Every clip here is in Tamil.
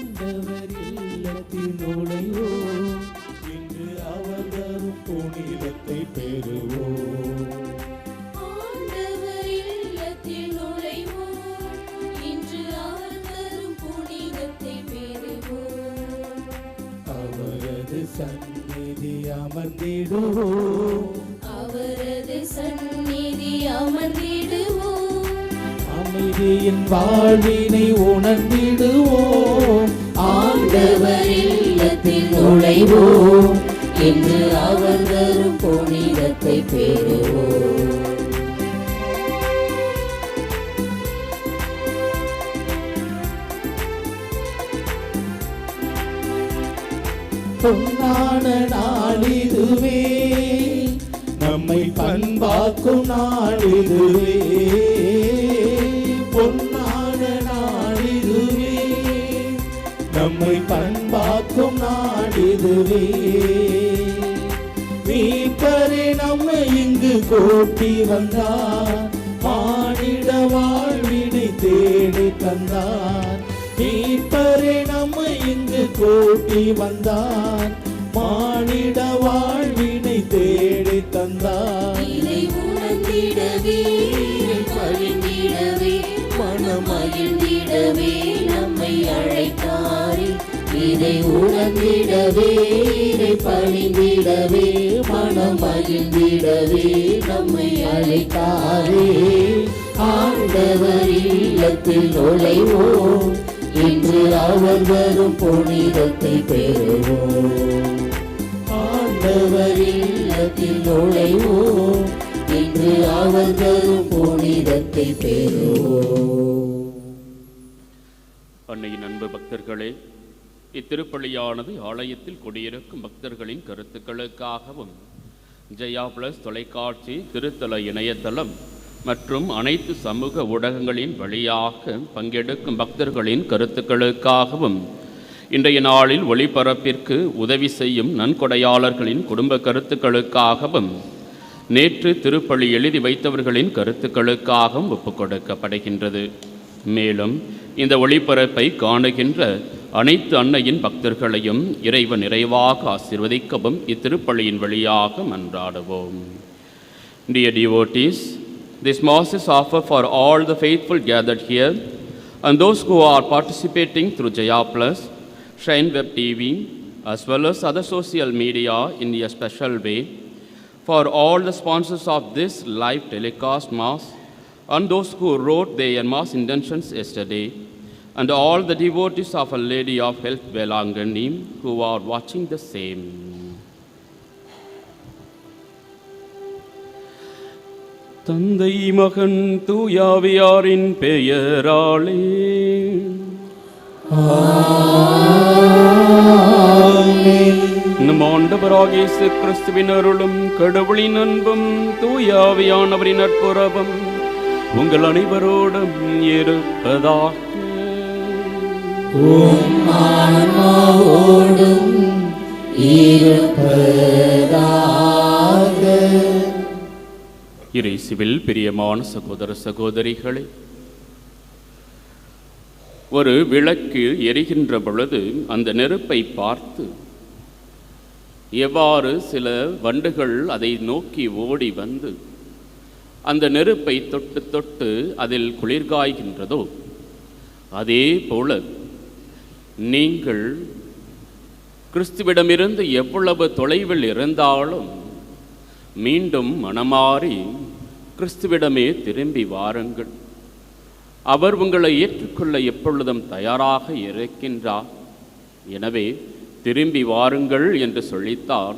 ஆண்டவர் இல்லத்தில் நுழைவோம், இன்று அவர் தரும் புனிதத்தை பெறுவோம். ஆண்டவர் இல்லத்தில் நுழைவோம், இன்று அவர் தரும் புனிதத்தை பெறுவோம். அவரது சந்நிதி அமர்ந்திடுவோம், அவரது சந்நிதி அமர்ந்திடுவோம். அமைதியின் வாழ்வினை உணர்ந்திடுவோம். ஆண்டவர் இல்லத்தில் நுழைவோம், இன்று அவர் தரும் புனிதத்தை பெறுவோம். பொன்னான நாளிதுவே, நம்மை பண்பாக்கும் நாளிதுவே. பொன்னான நாளிதுவே, நம்மை பண்பாக்கும் நாளிதுவே. மீட்பரே நம்மை இங்கு கூட்டி வந்தார், மானிட வாழ்வினை தேடி தந்தார். மீட்பரே நம்மை இங்கு கூட்டி வந்தார், மானிட வாழ்வினை தேடி தந்தார். இதை உணர்ந்திடவே பழிந்திடவே மனமகிழ்ந்திடவே நம்மை அழைத்தாரே. இதை உணர்ந்திடவே பழிந்திடவே மனமகிழ்ந்திடவே நம்மை அழைத்தாரே. ஆண்டவர் இல்லத்தில் நுழைவோம், இன்று அவர் வரும் புனிதத்தை பெறுவோம். ஆண்டவர் இல்லத்தில் நுழைவோம், இன்று அவர் வரும் புனிதத்தை பெறுவோம். அன்னையின் அன்பு பக்தர்களே, இத்திருப்பலியானது ஆலயத்தில் குடியிருக்கும் பக்தர்களின் கருத்துக்களுக்காகவும் ஜெயா பிளஸ் தொலைக்காட்சி, திருத்தல இணையதளம் மற்றும் அனைத்து சமூக ஊடகங்களின் வழியாக பங்கெடுக்கும் பக்தர்களின் கருத்துக்களுக்காகவும் இன்றைய நாளில் ஒளிபரப்பிற்கு உதவி செய்யும் நன்கொடையாளர்களின் குடும்ப கருத்துக்களுக்காகவும் நேற்று திருப்பலி எழுதி வைத்தவர்களின் கருத்துக்களுக்காகவும் ஒப்புக்கொடுக்கப்படுகின்றது. மேலும் இந்த ஒளிபரப்பை காணுகின்ற அனைத்து அன்னையின் பக்தர்களையும் இறைவன் நிறைவாக ஆசீர்வதிக்கவும் இத்திருப்பலியின் வழியாக மன்றாடுவோம். Dear devotees, this Mass is offered for all the faithful gathered here and those who are participating through Jaya Plus, Shrine Web TV, as well as other social media in a special way, for all the sponsors of this live telecast Mass and those who wrote their Mass intentions yesterday, and all the devotees of Our Lady of Health Velangani who are watching the same. தந்தை மகன் தூயாவியாரின் பெயராலே நம் ஆண்டவராகிய இயேசு கிறிஸ்துவின் அருளும் கடவுளின் அன்பும் தூயாவியானவரின் நட்புறவும் உங்கள் அனைவரோடும் இருப்பதாக. இயேசுவில் பிரியமான சகோதர சகோதரிகளே, ஒரு விளக்கு எரிகின்ற பொழுது அந்த நெருப்பை பார்த்து எவ்வாறு சில வண்டுகள் அதை நோக்கி ஓடி வந்து அந்த நெருப்பை தொட்டு தொட்டு அதில் குளிர்காய்கின்றதோ, அதே போல நீங்கள் கிறிஸ்துவிடமிருந்து எவ்வளவு தொலைவில் இருந்தாலும் மீண்டும் மனமாறி கிறிஸ்துவிடமே திரும்பி வாருங்கள். அவர் உங்களை ஏற்றுக்கொள்ள எப்பொழுதும் தயாராக இருக்கின்றார். எனவே திரும்பி வாருங்கள் என்று சொல்லித்தார்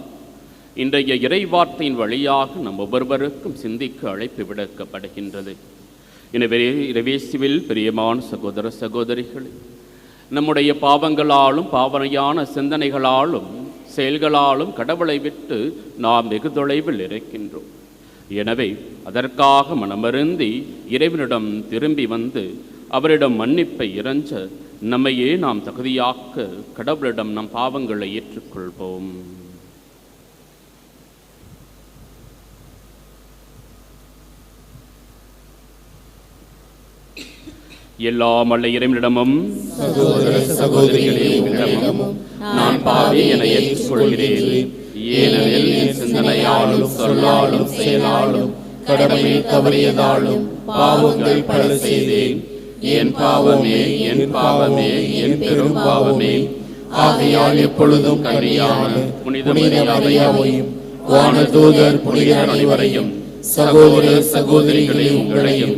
இன்றைய இறைவார்த்தையின் வழியாக நம் ஒவ்வொருவருக்கும் சிந்திக்க அழைப்பு விடுக்கப்படுகின்றது. எனவே இறைவேசுவில் பிரியமான சகோதர சகோதரிகளே, நம்முடைய பாவங்களாலும் பாவனையான சிந்தனைகளாலும் செயல்களாலும் கடவுளை விட்டு நாம் வெகு தொலைவில் இருக்கின்றோம். எனவே அதற்காக மனமருந்தி இறைவனிடம் திரும்பி வந்து அவரிடம் மன்னிப்பை இறைஞ்ச நம்மையே நாம் தகுதியாக்க கடவுளிடம் நம் பாவங்களை ஏற்றுக்கொள்வோம். எல்லாம் வல்ல இறைவனிடமும் சகோதர சகோதரிகளே, உங்களிடமும் நான் பாவி என ஏற்றுக்கொள்கிறேன். ஏனெனில் என் சிந்தனையாலும் சொல்லாலும் செயலாலும் கடமையை தவறியதாலும் பாவங்கள் பல செய்தேன். என் பாவமே, என் பாவமே, என் பெரும் பாவமே. ஆகையால் எப்பொழுதும் கன்னியான புனித மரியாதையும் வானதூதர் புனிதர் அனைவரையும் சகோதர சகோதரிகளே உங்களையும்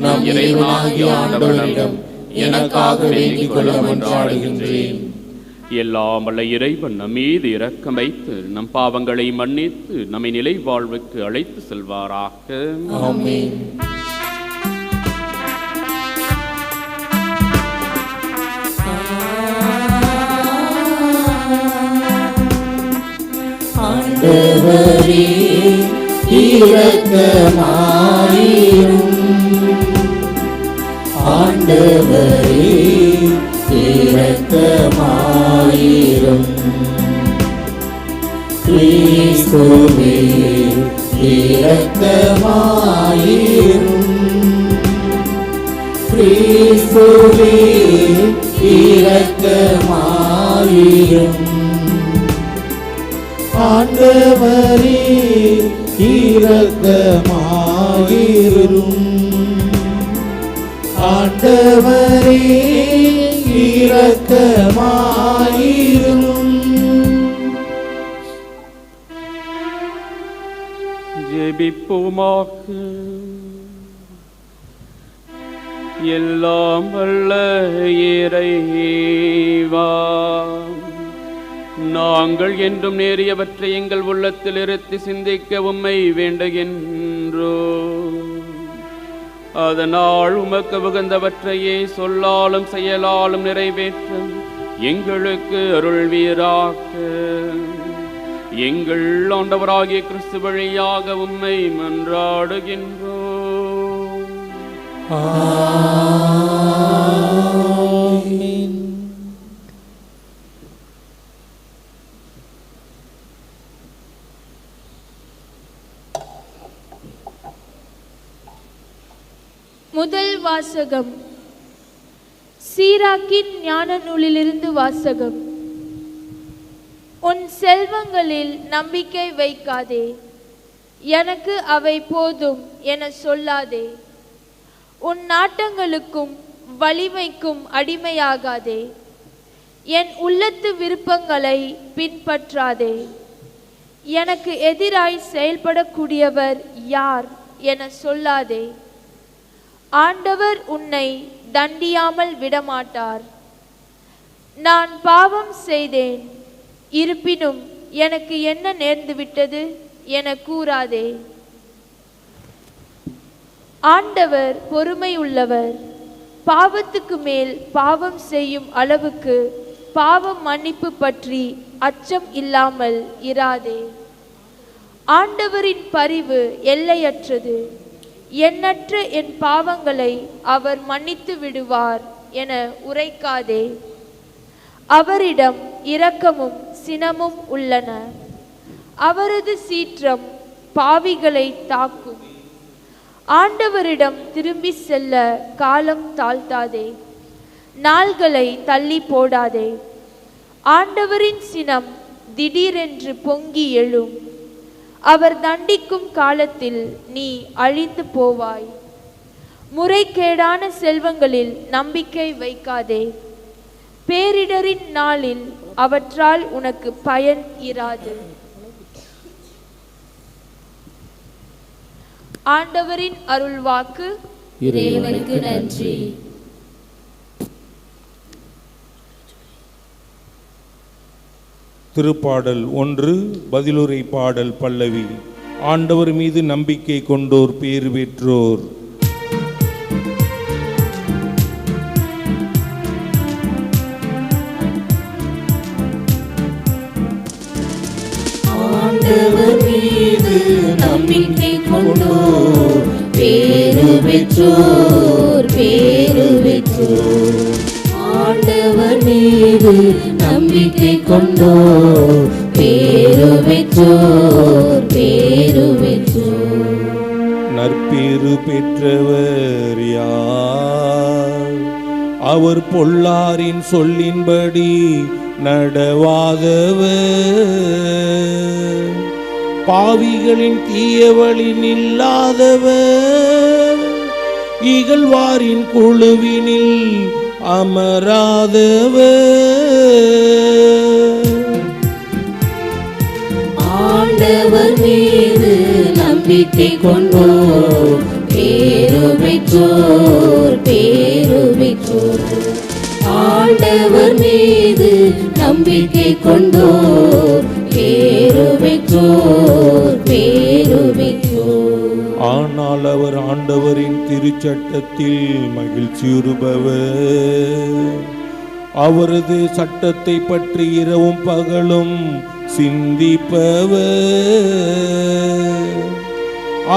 நம் இறைவனாகிய ஆண்டவரிடம் எனக்காக வேண்டிக் கொள்ள மன்றாடுகின்றேன். எல்லாம் வல்ல இறைவன் நம் மீது இரக்கம் வைத்து நம் பாவங்களை மன்னித்து நம்மை நிலை வாழ்வுக்கு அழைத்து செல்வாராக. ஆமென். ஆண்டவரே இரக்கமாயிரும். ஆண்டவரே இரக்கமாயிரும். கிறிஸ்துவே இரக்கமாயிரும். கிறிஸ்துவே இரக்கமாயிரும். ஆண்டவரே இரக்கமாயிரும். ஆண்டவரே இரக்கமாயிரும். ஜெபிப்போமாக. எல்லாம் வல்ல இறைவா, நாங்கள் என்றும் நேரியவற்றை எங்கள் உள்ளத்தில் இருத்தி சிந்திக்க உம்மை வேண்டுகின்றோம். அதனால் உமக்கு உகந்தவற்றையே சொல்லாலும் செயலாலும் நிறைவேற்ற எங்களுக்கு அருள்வீராக. எங்கள் ஆண்டவராகிய கிறிஸ்து வழியாக உம்மை மன்றாடுகின்றோம். ஆமென். முதல் வாசகம். சீராக்கின் ஞான நூலிலிருந்து வாசகம். உன் செல்வங்களில் நம்பிக்கை வைக்காதே, எனக்கு அவை போதும் என சொல்லாதே. உன் நாட்டங்களுக்கும் வலிமைக்கும் அடிமையாகாதே. என் உள்ளத்து விருப்பங்களை பின்பற்றாதே. எனக்கு எதிராய் செயல்படக்கூடியவர் யார் என சொல்லாதே. ஆண்டவர் உன்னை தண்டியாமல் விடமாட்டார். நான் பாவம் செய்தேன், இருப்பினும் எனக்கு என்ன நேர்ந்துவிட்டது என கூறாதே. ஆண்டவர் பொறுமை உள்ளவர். பாவத்துக்கு மேல் பாவம் செய்யும் அளவுக்கு பாவம் மன்னிப்பு பற்றி அச்சம் இல்லாமல் இராதே. ஆண்டவரின் பரிவு எல்லையற்றது. எண்ணற்ற என் பாவங்களை அவர் மன்னித்து விடுவார் என உரைக்காதே. அவரிடம் இரக்கமும் சினமும் உள்ளன. அவரது சீற்றம் பாவிகளை தாக்கும். ஆண்டவரிடம் திரும்பி செல்ல காலம் தாழ்த்தாதே. நாள்களை தள்ளி போடாதே. ஆண்டவரின் சினம் திடீரென்று பொங்கி எழும். அவர் தண்டிக்கும் காலத்தில் நீ அழிந்து போவாய். முறைகேடான செல்வங்களில் நம்பிக்கை வைக்காதே. பேரிடரின் நாளில் அவற்றால் உனக்கு பயன் இராது. ஆண்டவரின் அருள்வாக்கு. இறைவனுக்கு நன்றி. திருப்பாடல் 1 பதிலுரை பாடல் பல்லவி. ஆண்டவர் மீது நம்பிக்கை கொண்டோர் பேறு பெற்றோர். ஆண்டவர் மீது நம்பிக்கை கொண்டோர் பேறு பெற்றோர், பேறு பெற்றோர். ஆண்டவர் மீது நம்பிக்கை கொண்டோர் பேறு பெற்றோர், பேறு பெற்றோர். நற்பேறு பெற்றவர் யார்? அவர் பொல்லாரின் சொல்லின்படி நடவாதவர், பாவிகளின் தீயவழி நில்லாதவர், இகழ்வாரின் குழுவினில் அமராதவர். ஆண்டவர் மீது நம்பிக்கை கொண்டோர் பேரு பெற்றோர், பேரு பெற்றோர். ஆண்டவர் மீது நம்பிக்கை கொண்டோர் பேரு பெற்றோர், பேரு பெற்றோர். ஆனால் அவர் ஆண்டவரின் திருச்சட்டத்தில் மகிழ்ச்சியுறுபவர், அவரது சட்டத்தை பற்றி இரவும் பகலும் சிந்திப்பவர்.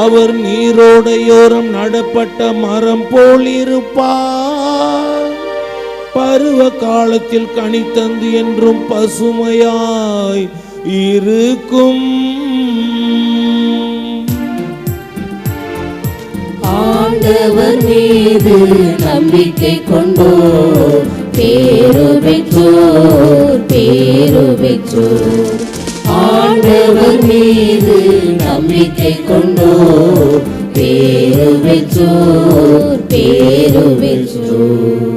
அவர் நீரோடையோரம் நடப்பட்ட மரம் போல் இருப்பார், பருவ காலத்தில் கனி தந்து என்றும் பசுமையாய் இருக்கும். ஆண்டவர் மீது நம்பிக்கை கொண்டோர் பேரு பெற்றோர், பேரு பெற்றோர். ஆண்டவர் மீது நம்பிக்கை கொண்டோர் பேரு பெற்றோர், பேரு பெற்றோர்.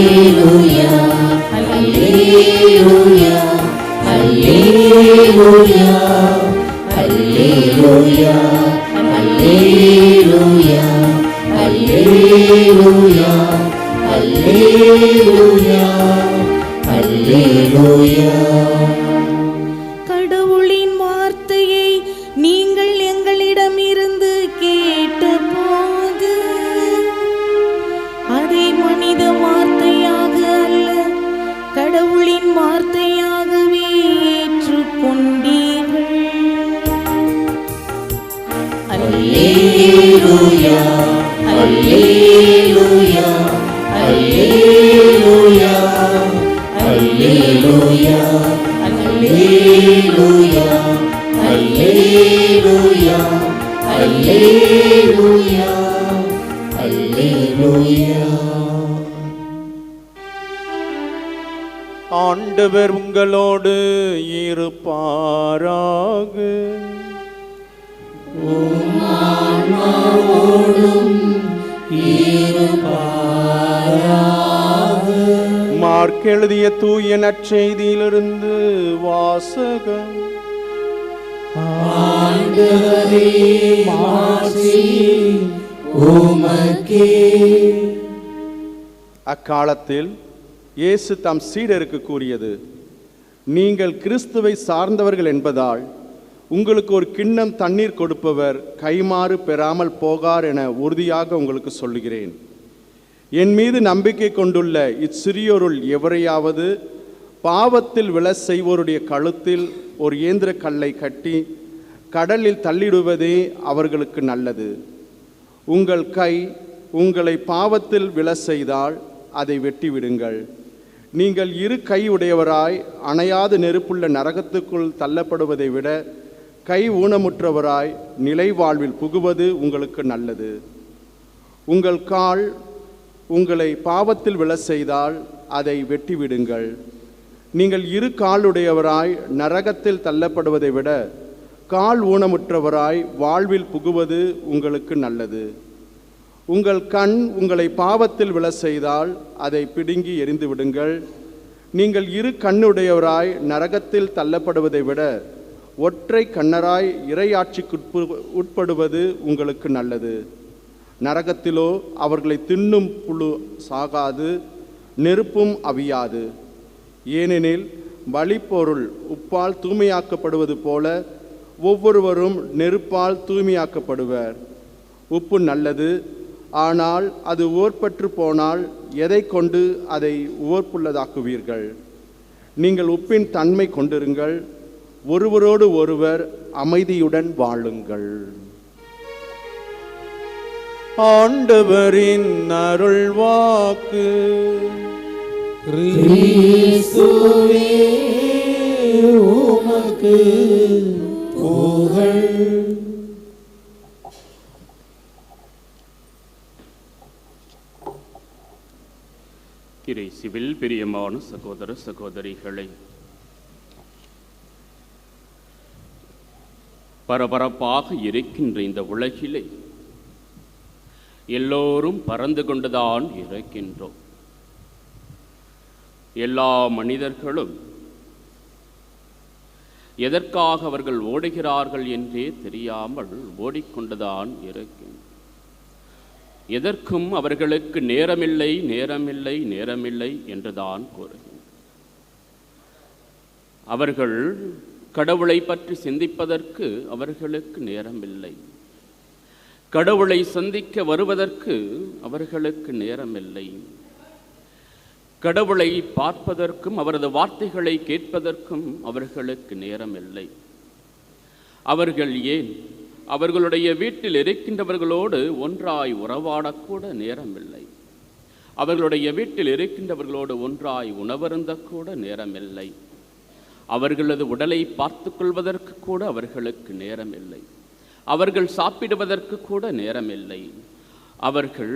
Alleluia, Alleluia, Alleluia, Alleluia, Alleluia, Alleluia, Alleluia, Alleluia. கடவுளின் வார்த்தையை நீங்கள் எங்களிடமிருந்து கேட்டபோது அதை மனித வார்த்தையாக அல்ல, கடவுளின் வார்த்தையாகவே ஏற்றுக்கொண்டீர்கள். அல்லேலூயா, அல்லேலூயா, அல்லேலூயா, அல்லேலூயா, அல்லேலூயா, அல்லேலூயா, அல்லேலூயா, அல்லேலூயா. ஆண்டவர் உங்களோடு இருப்பாராக. மார்க் எழுதிய தூய நற்செய்தியிலிருந்து வாசகம். அக்காலத்தில் இயேசு தம் சீடருக்கு கூறியது, நீங்கள் கிறிஸ்துவை சார்ந்தவர்கள் என்பதால் உங்களுக்கு ஒரு கிண்ணம் தண்ணீர் கொடுப்பவர் கைமாறு பெறாமல் போகார் என உறுதியாக உங்களுக்கு சொல்லுகிறேன். என் மீது நம்பிக்கை கொண்டுள்ள இச்சிறியோருள் எவரையாவது பாவத்தில் விழ செய்வோருடைய கழுத்தில் ஒரு இயந்திர கல்லை கட்டி கடலில் தள்ளிடுவதே அவர்களுக்கு நல்லது. உங்கள் கை உங்களை பாவத்தில் விழ செய்தால் அதை வெட்டிவிடுங்கள். நீங்கள் இரு கை உடையவராய் அணையாத நெருப்புள்ள நரகத்துக்குள் தள்ளப்படுவதை விட கை ஊனமுற்றவராய் நிலை வாழ்வில் புகுவது உங்களுக்கு நல்லது. உங்கள் கால் உங்களை பாவத்தில் விழ செய்தால் அதை வெட்டிவிடுங்கள். நீங்கள் இரு காலுடையவராய் நரகத்தில் தள்ளப்படுவதை விட கால் ஊனமுற்றவராய் வாழ்வில் புகுவது உங்களுக்கு நல்லது. உங்கள் கண் உங்களை பாவத்தில் விழ செய்தால் அதை பிடுங்கி எறிந்து விடுங்கள். நீங்கள் இரு கண்ணுடையவராய் நரகத்தில் தள்ளப்படுவதை விட ஒற்றை கண்ணராய் இறையாட்சிக்கு உட்படுவது உங்களுக்கு நல்லது. நரகத்திலோ அவர்களை தின்னும் புழு சாகாது, நெருப்பும் அவியாது. ஏனெனில் வழிப்பொருள் உப்பால் தூய்மையாக்கப்படுவது போல ஒவ்வொருவரும் நெருப்பால் தூய்மையாக்கப்படுவர். உப்பு நல்லது, ஆனால் அது உவர்பற்று போனால் எதை கொண்டு அதை உவர்ப்புள்ளதாக்குவீர்கள்? நீங்கள் உப்பின் தன்மை கொண்டிருங்கள், ஒருவரோடு ஒருவர் அமைதியுடன் வாழுங்கள். ஆண்டவரின் அருள்வாக்கு. கிறிஸ்துவே உமக்கு புகழ். இயேசுவில் பிரியமான சகோதர சகோதரிகளை, பரபரப்பாக இருக்கின்ற இந்த உலகிலே எல்லோரும் பறந்து கொண்டுதான் இருக்கின்றோம். எல்லா மனிதர்களும் எதற்காக அவர்கள் ஓடுகிறார்கள் என்றே தெரியாமல் ஓடிக்கொண்டுதான் இருக்கின்றனர். எதற்கும் அவர்களுக்கு நேரமில்லை நேரமில்லை நேரமில்லை என்றுதான் கூறுகின்றனர். அவர்கள் கடவுளை பற்றி சிந்திப்பதற்கு அவர்களுக்கு நேரமில்லை. கடவுளை சந்திக்க வருவதற்கு அவர்களுக்கு நேரமில்லை. கடவுளை பார்ப்பதற்கும் அவரது வார்த்தைகளை கேட்பதற்கும் அவர்களுக்கு நேரமில்லை. அவர்கள் ஏன் அவர்களுடைய வீட்டில் இருக்கின்றவர்களோடு ஒன்றாய் உறவாடக்கூட நேரமில்லை. அவர்களுடைய வீட்டில் இருக்கின்றவர்களோடு ஒன்றாய் உணவருந்தக்கூட நேரமில்லை. அவர்களது உடலை பார்த்து கொள்வதற்கு கூட அவர்களுக்கு நேரமில்லை. அவர்கள் சாப்பிடுவதற்கு கூட நேரமில்லை. அவர்கள்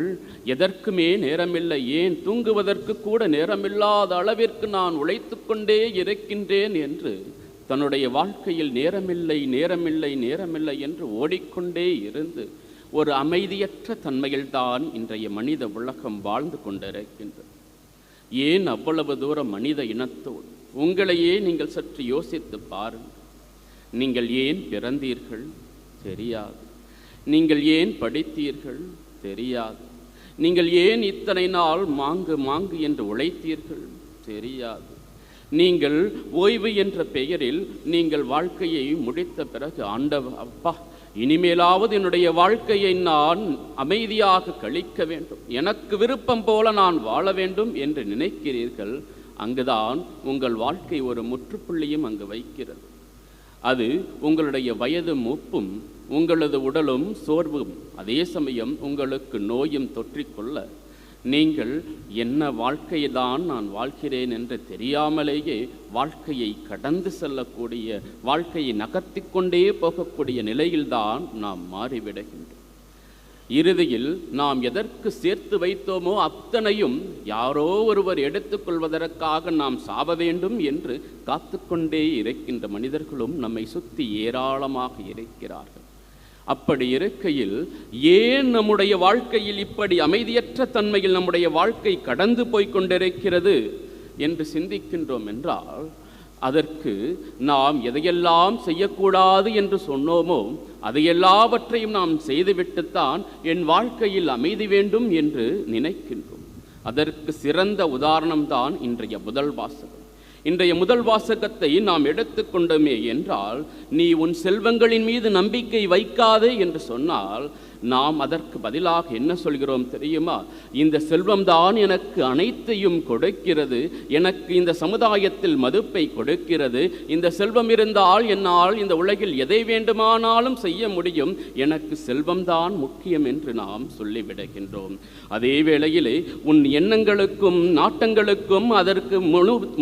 எதற்குமே நேரமில்லை. ஏன் தூங்குவதற்கு கூட நேரமில்லாத அளவிற்கு நான் உழைத்து கொண்டே இருக்கின்றேன் என்று தன்னுடைய வாழ்க்கையில் நேரமில்லை நேரமில்லை நேரமில்லை என்று ஓடிக்கொண்டே இருந்து ஒரு அமைதியற்ற தன்மையில்தான் இன்றைய மனித உலகம் வாழ்ந்து கொண்டிருக்கின்றது. ஏன் அவ்வளவு தூரம் மனித இனத்தோடு? உங்களையே நீங்கள் சற்று யோசித்து பாருங்கள். நீங்கள் ஏன் பிறந்தீர்கள்? தெரியாது. நீங்கள் ஏன் படித்தீர்கள்? தெரியாது. நீங்கள் ஏன் இத்தனை நாள் மாங்கு என்று உழைத்தீர்கள்? தெரியாது. நீங்கள் ஓய்வு என்ற பெயரில் நீங்கள் வாழ்க்கையை முடித்த பிறகு ஆண்டவர் அப்பா, இனிமேலாவது என்னுடைய வாழ்க்கையை நான் அமைதியாக கழிக்க வேண்டும், எனக்கு விருப்பம் போல நான் வாழ வேண்டும் என்று நினைக்கிறீர்கள். அங்குதான் உங்கள் வாழ்க்கை ஒரு முற்றுப்புள்ளியும் அங்கு வைக்கிறது. அது உங்களுடைய வயது மூப்பும் உங்களது உடலும் சோர்வும் அதே சமயம் உங்களுக்கு நோயும் தொற்றிக்கொள்ள நீங்கள் என்ன வாழ்க்கையை தான் நான் வாழ்கிறேன் என்று தெரியாமலேயே வாழ்க்கையை கடந்து செல்லக்கூடிய, வாழ்க்கையை நகர்த்தி கொண்டே போகக்கூடிய நிலையில்தான் நாம் மாறிவிடுகின்றோம். இறுதியில் நாம் எதற்கு சேர்த்து வைத்தோமோ அத்தனையும் யாரோ ஒருவர் எடுத்துக்கொள்வதற்காக நாம் சாவ வேண்டும் என்று காத்து கொண்டே இருக்கின்ற மனிதர்களும் நம்மை சுற்றி ஏராளமாக இருக்கிறார்கள். அப்படி இருக்கையில் ஏன் நம்முடைய வாழ்க்கையில் இப்படி அமைதியற்ற தன்மையில் நம்முடைய வாழ்க்கை கடந்து போய் கொண்டிருக்கிறது என்று சிந்திக்கின்றோம் என்றால், அதற்கு நாம் எதையெல்லாம் செய்யக்கூடாது என்று சொன்னோமோ அதையெல்லாவற்றையும் நாம் செய்துவிட்டுத்தான் என் வாழ்க்கையில் அமைதி வேண்டும் என்று நினைக்கின்றோம். அதற்கு சிறந்த உதாரணம்தான் இன்றைய முதல் வாசகம். இன்றைய முதல் வாசகத்தை நாம் எடுத்துக்கொண்டோமே என்றால், நீ உன் செல்வங்களின் மீது நம்பிக்கை வைக்காதே என்று சொன்னால் நாம் அதற்கு பதிலாக என்ன சொல்கிறோம் தெரியுமா? இந்த செல்வம்தான் எனக்கு அனைத்தையும் கொடுக்கிறது, எனக்கு இந்த சமுதாயத்தில் மதிப்பை கொடுக்கிறது, இந்த செல்வம் இருந்தால் என்னால் இந்த உலகில் எதை வேண்டுமானாலும் செய்ய முடியும், எனக்கு செல்வம்தான் முக்கியம் என்று நாம் சொல்லிவிடுகின்றோம். அதே வேளையிலே உன் எண்ணங்களுக்கும் நாட்டங்களுக்கும் அதற்கு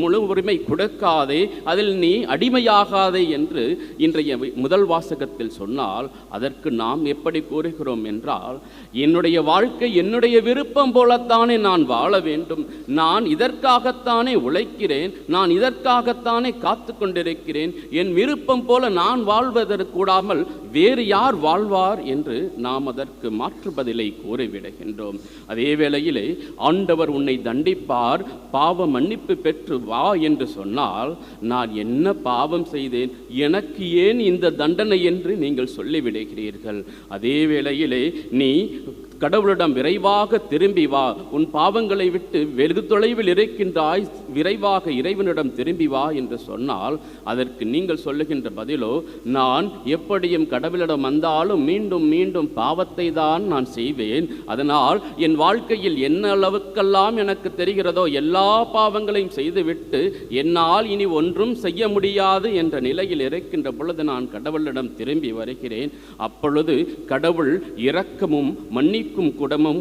முழு உரிமை கொடுக்காதே, அதில் நீ அடிமையாகாதே என்று இன்றைய முதல் வாசகத்தில் சொன்னால், அதற்கு நாம் எப்படி கூறுகிறோம் என்றால், என்னுடைய வாழ்க்கை என்னுடைய விருப்பம் போலத்தானே நான் வாழ வேண்டும், நான் இதற்காகத்தானே உழைக்கிறேன், நான் இதற்காகத்தானே காத்து கொண்டிருக்கிறேன், என் விருப்பம் போல நான் வாழ்வதற்கு கூடாமல் வேறு யார் வாழ்வார் என்று நாம் அதற்கு மாற்று பதிலை கூறிவிடுகின்றோம். அதே வேளையிலே ஆண்டவர் உன்னை தண்டிப்பார், பாவ மன்னிப்பு பெற்று வா என்று சொன்னால், நான் என்ன பாவம் செய்தேன், எனக்கு ஏன் இந்த தண்டனை என்று நீங்கள் சொல்லிவிடுகிறீர்கள். அதே வேளையிலே நீ கடவுளிடம் விரைவாக திரும்பி வா, உன் பாவங்களை விட்டு வெகு தொலைவில் இருக்கின்றாய், விரைவாக இறைவனிடம் திரும்பி வா என்று சொன்னால் அதற்கு நீங்கள் சொல்லுகின்ற பதிலோ, நான் எப்படியும் கடவுளிடம் வந்தாலும் மீண்டும் மீண்டும் பாவத்தை தான் நான் செய்வேன், அதனால் என் வாழ்க்கையில் என்ன அளவுக்கெல்லாம் எனக்கு தெரிகிறதோ எல்லா பாவங்களையும் செய்துவிட்டு என்னால் இனி ஒன்றும் செய்ய முடியாது என்ற நிலையில் இருக்கின்ற பொழுது நான் கடவுளிடம் திரும்பி வருகிறேன். அப்பொழுது கடவுள் இரக்கமும் மன்னிக்கும் குணமும்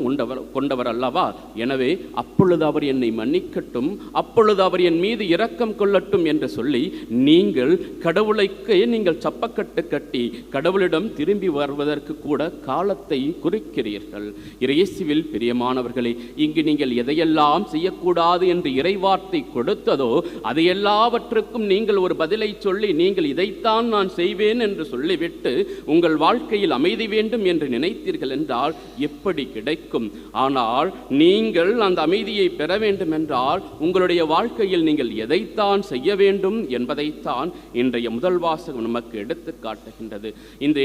கொண்டவர் அல்லவா? எனவே அப்பொழுது அவர் என்னை மன்னிக்கட்டும், அப்பொழுது அவர் என் மீது இரக்கம் கொள்ளட்டும் என்று சொல்லி நீங்கள் கடவுளைக்கு நீங்கள் சப்பக்கட்டு கட்டி கடவுளிடம் திரும்பி வருவதற்கு கூட காலத்தை குறிக்கிறீர்கள். இயேசுவில் பிரியமானவர்களே, இங்கு நீங்கள் எதையெல்லாம் செய்யக்கூடாது என்று இறைவார்த்தை கொடுத்ததோ அது எல்லாவற்றுக்கும் நீங்கள் ஒரு பதிலை சொல்லி நீங்கள் இதைத்தான் நான் செய்வேன் என்று சொல்லிவிட்டு உங்கள் வாழ்க்கையில் அமைதி வேண்டும் என்று நினைத்தீர்கள் என்றால் எப்படி கிடைக்கும்? ஆனால் நீங்கள் அந்த அமைதியை பெற வேண்டும் என்றால் உங்களுடைய வாழ்க்கையில் நீங்கள் எதைத்தான் செய்ய வேண்டும் என்பதைத்தான் இன்றைய முதல் வாசகம் நமக்கு எடுத்து காட்டுகின்றது. இந்த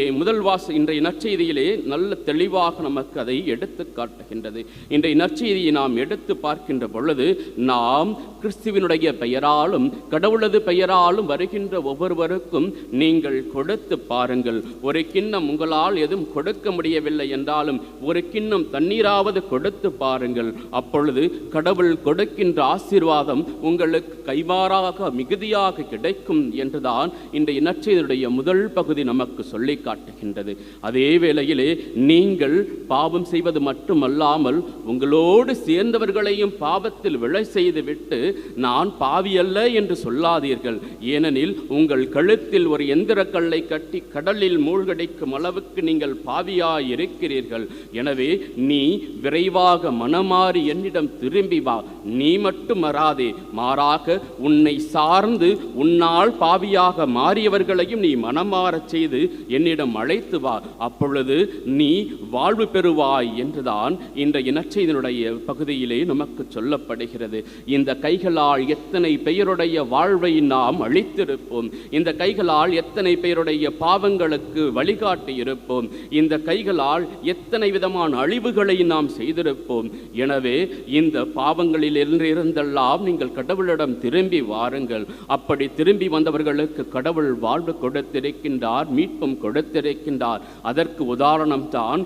இன்றைய நற்செய்தியிலே நல்ல தெளிவாக நமக்கு அதை எடுத்து காட்டுகின்றது. இன்றைய நற்செய்தியை நாம் எடுத்து பார்க்கின்ற பொழுது நாம் கிறிஸ்துவினுடைய பெயராலும் கடவுளது பெயராலும் வருகின்ற ஒவ்வொருவருக்கும் நீங்கள் கொடுத்து பாருங்கள். ஒரு கிண்ணம் உங்களால் எதுவும் கொடுக்க முடியவில்லை என்றாலும் ஒரு கிண்ணம் தண்ணீராவது கொடுத்து பாருங்கள். அப்பொழுது கடவுள் கொடுக்கின்ற ஆசீர்வாதம் உங்களுக்கு கைமாறாக மிகுதியாக கிடைக்கும் என்றுதான் இன்றைய நற்செய்தியுடைய முதல் பகுதி நமக்கு சொல்லி காட்டுகின்றது. அதே வேளையிலே நீங்கள் பாவம் செய்வது மட்டுமல்லாமல் உங்களோடு சேர்ந்தவர்களையும் பாவத்தில் விழ செய்துவிட்டு நான் பாவி அல்ல என்று சொல்லாதீர்கள். ஏனெனில் உங்கள் கழுத்தில் ஒரு எந்திர கல்லை கட்டி கடலில் மூழ்கடிக்கும் அளவுக்கு நீங்கள் பாவியாய் இருக்கிறீர்கள். எனவே நீ விரைவாக மனமாறி என்னிடம் திரும்பி வா. நீ மட்டும் வராதே, மாறாக உன்னை சார்ந்து உன்னால் பாவியாக மாறியவர்களையும் நீ மனமாறச் செய்து என்னிடம் அழைத்து வா. அப்பொழுது நீ வாழ்வு பெறுவாய் என்றுதான் இன்றைய நற்செய்தியினுடைய பகுதியிலே நமக்கு சொல்லப்படுகிறது. இந்த கைகளால் எத்தனை பெயருடைய வாழ்வை நாம் அழித்திருப்போம், இந்த கைகளால் எத்தனை பெயருடைய பாவங்களுக்கு வழிகாட்டி இருப்போம், இந்த கைகளால் எத்தனை விதமான அழிவுகளை நாம் செய்திருப்போம். எனவே இந்த பாவங்களில் இருந்தெல்லாம் நீங்கள் கடவுளிடம் திரும்பி வாருங்கள். அப்படி திரும்பி வந்தவர்களுக்கு கடவுள் வாழ்வு கொடுத்திருக்கின்றார், மீட்பும் கொடுத்திருக்கின்றார். அதற்கு உதாரணம் தான்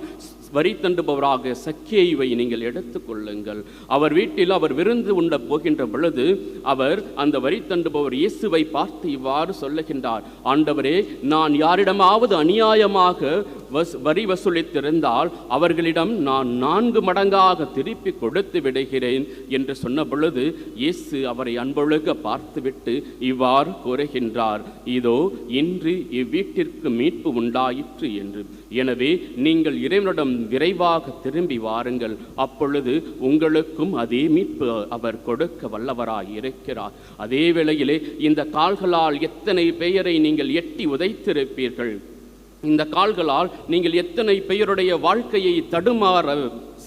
வரி தண்டுபவராக சக்கேயுவை நீங்கள் எடுத்துக்கொள்ளுங்கள். அவர் வீட்டில் அவர் விருந்து உண்ட போகின்ற பொழுது அவர் அந்த வரி தண்டுபவர் இயேசுவை பார்த்து இவ்வாறு சொல்லுகின்றார், ஆண்டவரே, நான் யாரிடமாவது அநியாயமாக வரி வசூலித்திருந்தால் அவர்களிடம் நான் 4 மடங்காக திருப்பி கொடுத்து விடுகிறேன் என்று சொன்ன பொழுது இயேசு அவரை அன்பொழுக பார்த்துவிட்டு இவ்வாறு கூறுகின்றார், இதோ இன்று இவ்வீட்டிற்கு மீட்பு உண்டாயிற்று என்று. எனவே நீங்கள் இறைவனிடம் விரைவாக திரும்பி வாருங்கள். அப்பொழுது உங்களுக்கும் அதே மீட்பு அவர் கொடுக்க வல்லவராய் இருக்கிறார். அதே வேளையிலே இந்த கால்களால் எத்தனை பெயரை நீங்கள் எட்டி உதைத்திருப்பீர்கள், இந்த கால்களால் நீங்கள் எத்தனை பெயருடைய வாழ்க்கையை தடுமாற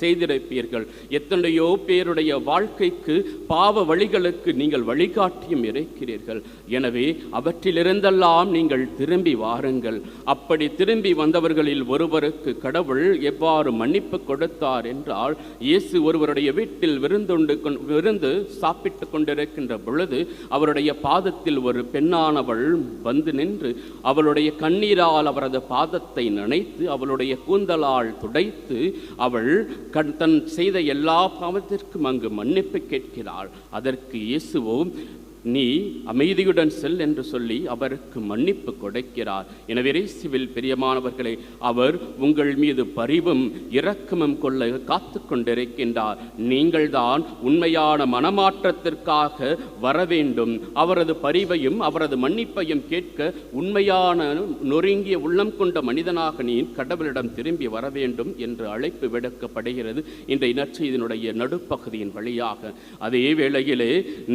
செய்திருப்பீர்கள், எத்தனையோ பேருடைய வாழ்க்கைக்கு பாவ வழிகளுக்கு நீங்கள் வழிகாட்டியும் இருக்கிறீர்கள். எனவே அவற்றிலிருந்தெல்லாம் நீங்கள் திரும்பி வாருங்கள். அப்படி திரும்பி வந்தவர்களில் ஒருவருக்கு கடவுள் எவ்வாறு மன்னிப்பு கொடுத்தார் என்றால், இயேசு ஒருவருடைய வீட்டில் விருந்து சாப்பிட்டு கொண்டிருக்கின்ற பொழுது அவருடைய பாதத்தில் ஒரு பெண்ணானவள் வந்து நின்று அவளுடைய கண்ணீரால் அவரது பாதத்தை நனைத்து அவளுடைய கூந்தலால் துடைத்து அவள் தன் செய்த எல்லா பாவத்திற்கும் அங்கு மன்னிப்பு கேட்கிறாள். அதற்கு இயேசுவோ நீ அமைதியுடன் செல் என்று சொல்லி அவருக்கு மன்னிப்பு கொடுக்கிறார். எனவே இயேசுவில் பிரியமானவர்களே, அவர் உங்கள் மீது பரிவும் இரக்கமும் கொள்ள காத்து கொண்டிருக்கின்றார். நீங்கள்தான் உண்மையான மனமாற்றத்திற்காக வர வேண்டும். அவரது பரிவையும் அவரது மன்னிப்பையும் கேட்க உண்மையான நொறுங்கிய உள்ளம் கொண்ட மனிதனாக நீ கடவுளிடம் திரும்பி வர வேண்டும் என்று அழைப்பு விடுக்கப்படுகிறது இன்றைய நற்செய்தியினுடைய நடுப்பகுதியின் வழியாக. அதே வேளையிலே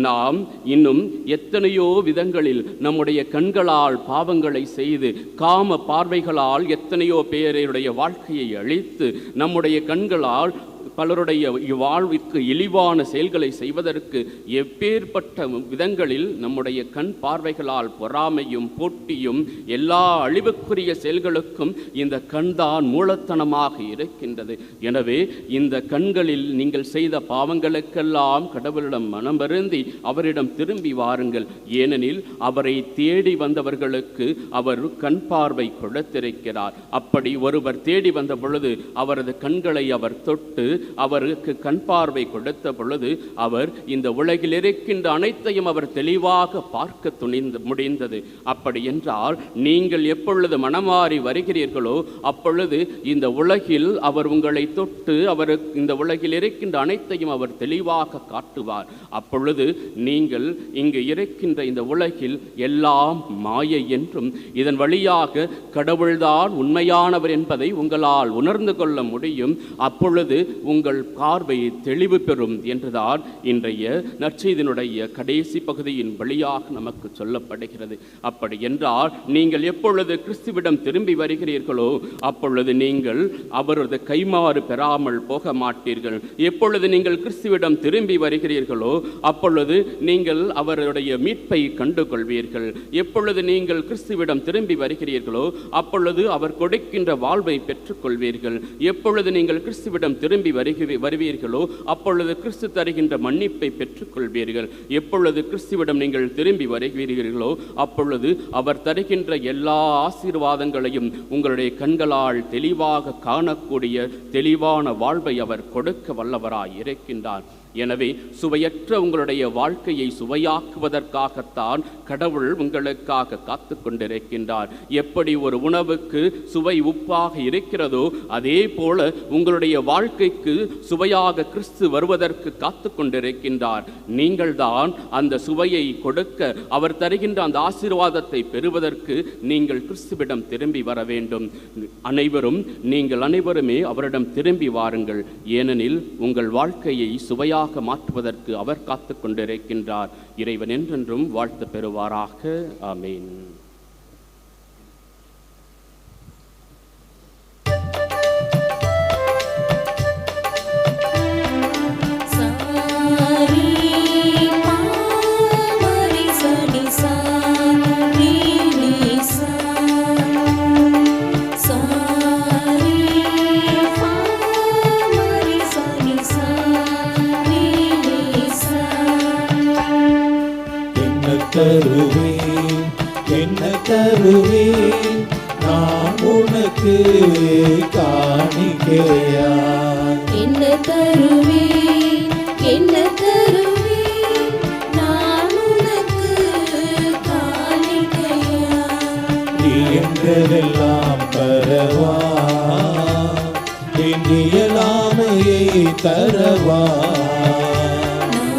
நாம் இன்னும் எத்தனையோ விதங்களில் நம்முடைய கண்களால் பாவங்களை செய்து காம பார்வைகளால் எத்தனையோ பேருடைய வாழ்க்கையை அழித்து நம்முடைய கண்களால் பலருடைய வாழ்விற்கு இழிவான செயல்களை செய்வதற்கு எப்பேற்பட்ட விதங்களில் நம்முடைய கண் பார்வைகளால் பொறாமையும் போட்டியும் எல்லா அழிவுக்குரிய செயல்களுக்கும் இந்த கண்தான் மூலத்தனமாக இருக்கின்றது. எனவே இந்த கண்களில் நீங்கள் செய்த பாவங்களுக்கெல்லாம் கடவுளிடம் மனம் வருந்தி அவரிடம் திரும்பி வாருங்கள். ஏனெனில் அவரை தேடி வந்தவர்களுக்கு அவர் கண் பார்வை கொடுத்திருக்கிறார். அப்படி ஒருவர் தேடி வந்த பொழுது அவரது கண்களை அவர் தொட்டு அவருக்கு கண் பார்வை கொடுத்த பொழுது அவர் இந்த உலகில் இருக்கின்ற அனைத்தையும் அவர் தெளிவாக பார்க்க முடிந்தது. அப்படி என்றால் நீங்கள் எப்பொழுது மனமாறி வருகிறீர்களோ அப்பொழுது இந்த உலகில் அவர் உங்களை தொட்டு அவருக்கு இந்த உலகில் இருக்கின்ற அனைத்தையும் அவர் தெளிவாக காட்டுவார். அப்பொழுது நீங்கள் இங்கு இருக்கின்ற இந்த உலகில் எல்லாம் மாயை என்றும் இதன் வழியாக கடவுள்தான் உண்மையானவர் என்பதை உங்களால் உணர்ந்து கொள்ள முடியும். அப்பொழுது உங்கள் பார்வை தெளிவு பெறும் என்றுதான் இன்றைய நற்செய்தியினுடைய கடைசி பகுதியின் வழியாக நமக்கு சொல்லப்படுகிறது. அப்படி என்றால் நீங்கள் எப்பொழுது கிறிஸ்துவிடம் திரும்பி வருகிறீர்களோ அப்பொழுது நீங்கள் அவரது கைமாறு பெறாமல் போக மாட்டீர்கள். எப்பொழுது நீங்கள் கிறிஸ்துவிடம் திரும்பி வருகிறீர்களோ அப்பொழுது நீங்கள் அவருடைய மீட்பை கண்டு கொள்வீர்கள். எப்பொழுது நீங்கள் கிறிஸ்துவிடம் திரும்பி வருகிறீர்களோ அப்பொழுது அவர் கொடுக்கின்ற வாழ்வை பெற்றுக்கொள்வீர்கள். எப்பொழுது நீங்கள் கிறிஸ்துவிடம் திரும்பி வருவீர்களோ அப்பொழுது கிறிஸ்து தருகின்ற மன்னிப்பை பெற்றுக்கொள்வீர்கள். எப்பொழுது கிறிஸ்துவிடம் நீங்கள் திரும்பி வருகிறீர்களோ அப்பொழுது அவர் தருகின்ற எல்லா ஆசீர்வாதங்களையும் உங்களுடைய கண்களால் தெளிவாக காணக்கூடிய தெளிவான வாழ்வை அவர் கொடுக்க வல்லவராய் இருக்கின்றார். எனவே சுவையற்ற உங்களுடைய வாழ்க்கையை சுவையாக்குவதற்காகத்தான் கடவுள் உங்களுக்காக காத்து கொண்டிருக்கின்றார். எப்படி ஒரு உணவுக்கு சுவை உப்பாக இருக்கிறதோ அதே போல உங்களுடைய வாழ்க்கைக்கு சுவையாக கிறிஸ்து வருவதற்கு காத்து கொண்டிருக்கின்றார். நீங்கள்தான் அந்த சுவையை கொடுக்க அவர் தருகின்ற அந்த ஆசீர்வாதத்தை பெறுவதற்கு நீங்கள் கிறிஸ்துவிடம் திரும்பி வர வேண்டும். நீங்கள் அனைவருமே அவரிடம் திரும்பி வாருங்கள். ஏனெனில் உங்கள் வாழ்க்கையை சுவையாக மாற்றுவதற்கு அவர் காத்து கொண்டிருக்கின்றார். இறைவன் என்றென்றும் வாழ்த்து பெறுவாராக. ஆமீன். என்ன தருவேன் நான் உனக்கு காணிக்கையா? என்ன தருவேன் நான் உனக்கு காணிக்கையா? நீ என்றதெல்லாம் தரவா, என் இயலாமையை தரவா?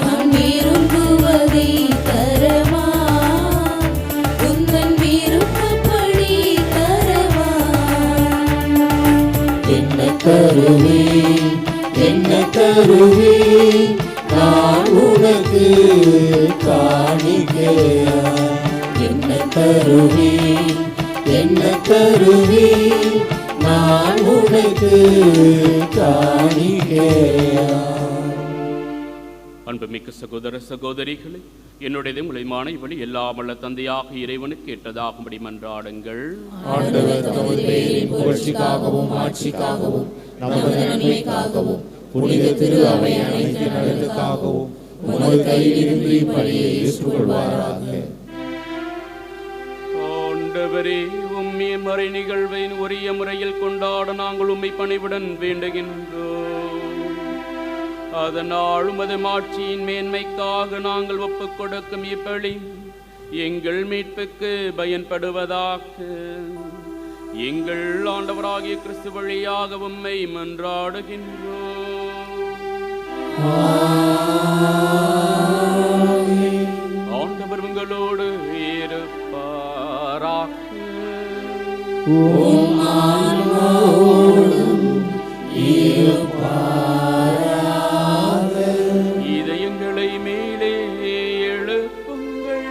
நான் விரும்புவதை தரவா, உந்தன் விருப்பப்படி தரவா? என்ன தருவேன் நான் உனக்கு காணிக்கையா? என்ன தருவேன் நான் உனக்கு காணிக்கையா? அன்புமிக்க சகோதர சகோதரிகளே, என்னுடைய மூலமான இவளி எல்லாமல்ல தந்தையாக இறைவனுக்கு கேட்டதாகும்படி மன்றாடுங்கள். ஆண்டவர் தமது பெயரின் புகழ்ச்சிக்காகவும் ஆட்சிக்காகவும் நமது நன்மைக்காகவும் புனித திரு அவை அனைத்து நலனுக்காகவும் உமது கையிலிருந்து இப்பணியை ஏற்றுக்கொள்வாராக. ஆண்டவரே, உம்மை மறை நிகழ்வை உரிய முறையில் கொண்டாட நாங்கள் உம்மை பணிவுடன் வேண்டுகின்றோம். அதனால் உமது மாட்சியின் மேன்மைக்காக நாங்கள் ஒப்புக் கொடுக்கும் இப்பலி எங்கள் மீட்புக்கு பயன்படுவதாக. எங்கள் ஆண்டவராகிய கிறிஸ்து வழியாக உம்மை மன்றாடுகின்றோம். ஆண்டவர் உங்களோடு இருப்பாராக. இதயங்களை மேலே எழுப்புங்கள்.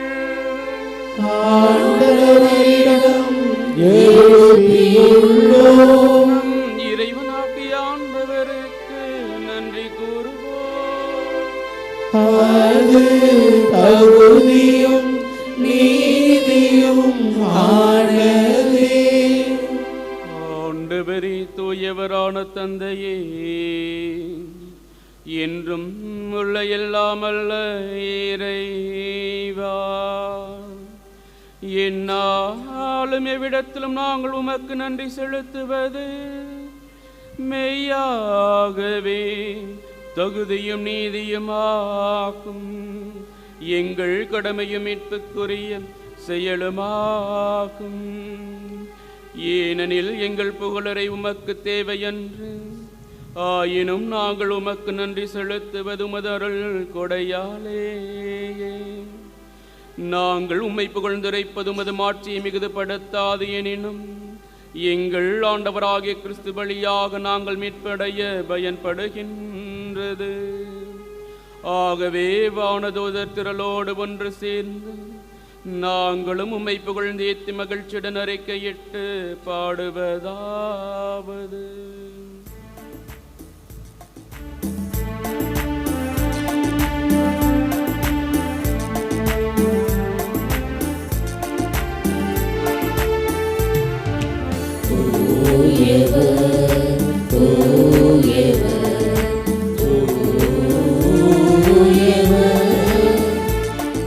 இறைவனாகிய ஆண்டவருக்கு தகுதியும் நீதியும் ஆனதே. ஆண்டவரே, தூயவரான தந்தையே, என்றும் உள்ள எல்லாமல்ல இறைவா, என்னாலும் எவ்விடத்திலும் நாங்கள் உமக்கு நன்றி செலுத்துவது மெய்யாகவே தகுதியும் நீதியும் ஆகும். எங்கள் கடமையும் மீட்புக்குரிய செயலுமாகும். ஏனெனில் எங்கள் புகழரை உமக்கு தேவையன்று, ஆயினும் நாங்கள் உமக்கு நன்றி செலுத்துவது உமது அருள் கொடையாலே. நாங்கள் உம்மை புகழ்ந்துரைப்பது உமது மாட்சியை மிகுதுபடுத்தாது. எனினும் எங்கள் ஆண்டவராகிய கிறிஸ்து வழியாக நாங்கள் மீட்படைய பயன்படுகின்றது. ஆகவே வானதூதர் திரளோடு ஒன்று சேர்ந்து நாங்களும் உம்மை புகழ்ந்து ஏத்தி மகிழ்ச்சியுடன் அறிக்கையிட்டு பாடுவதாவது: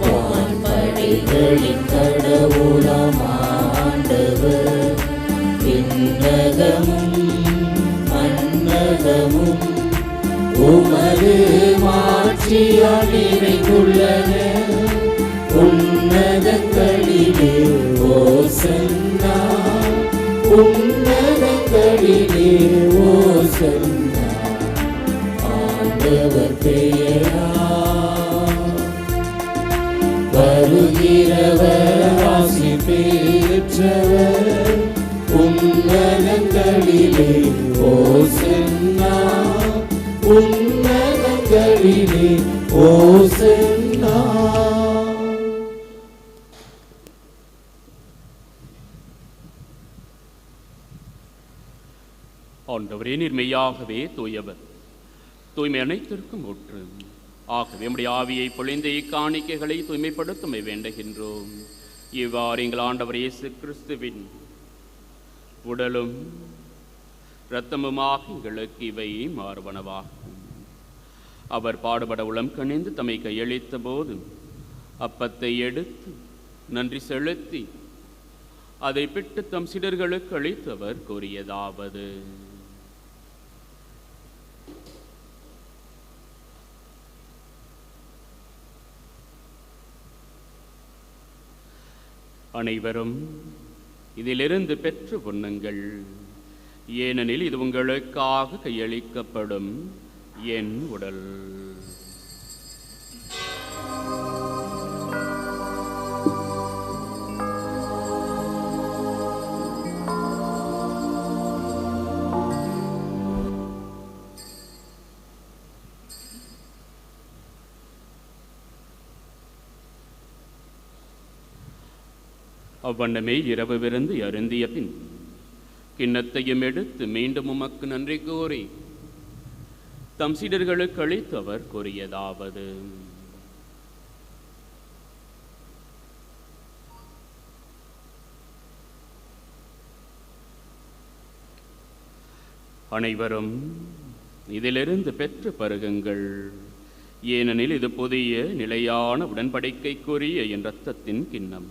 வான்படைகளின் கடவுளாம் ஆண்டவர், விண்ணகமும் மண்ணகமும் உமது மாட்சியால் நிறைந்துள்ளன. உன்னதங்களிலே ஓசன்னா, உன்னதங்களிலே ஓசன்னா. ஆண்டவர் பெயரால் வருகிறவர் ஆசி பெற்றவர். உன்னதங்களிலே ஓசன்னா, உன்னதங்களிலே ஓசன்னா. ஆண்டவரே, நீர் மெய்யாகவே தூயவர், தூய்மை அனைத்திற்கும் ஊற்று. ஆகவே நம்முடைய ஆவியை பொழிந்த இக்காணிக்கைகளை தூய்மைப்படுத்துமை வேண்டுகின்றோம். இவ்வாறு எங்கள் ஆண்டவர் இயேசு கிறிஸ்துவின் உடலும் இரத்தமுமாக எங்களுக்கு இவை மாறுவனவாகும். அவர் பாடுபட உளம் கணிந்து தம்மை கையளித்த போது அப்பத்தை எடுத்து நன்றி செலுத்தி அதை பிட்டு தம் சீடர்களுக்கு அளித்தவர் கூறியதாவது: அனைவரும் இதிலிருந்து பெற்று உண்ணுங்கள், ஏனெனில் இது உங்களுக்காக கையளிக்கப்படும் என் உடல். அவ்வண்ணமே இரவு விருந்து அருந்திய பின் கிண்ணத்தையும் எடுத்து மீண்டும் உமக்கு நன்றி கூறி தம் சீடர்களுக்கு அளித்து அவர் கூறியதாவது: அனைவரும் இதிலிருந்து பெற்று பருகுங்கள், ஏனெனில் இது புதிய நிலையான உடன்படிக்கைக்குரிய என் இரத்தத்தின் கிண்ணம்.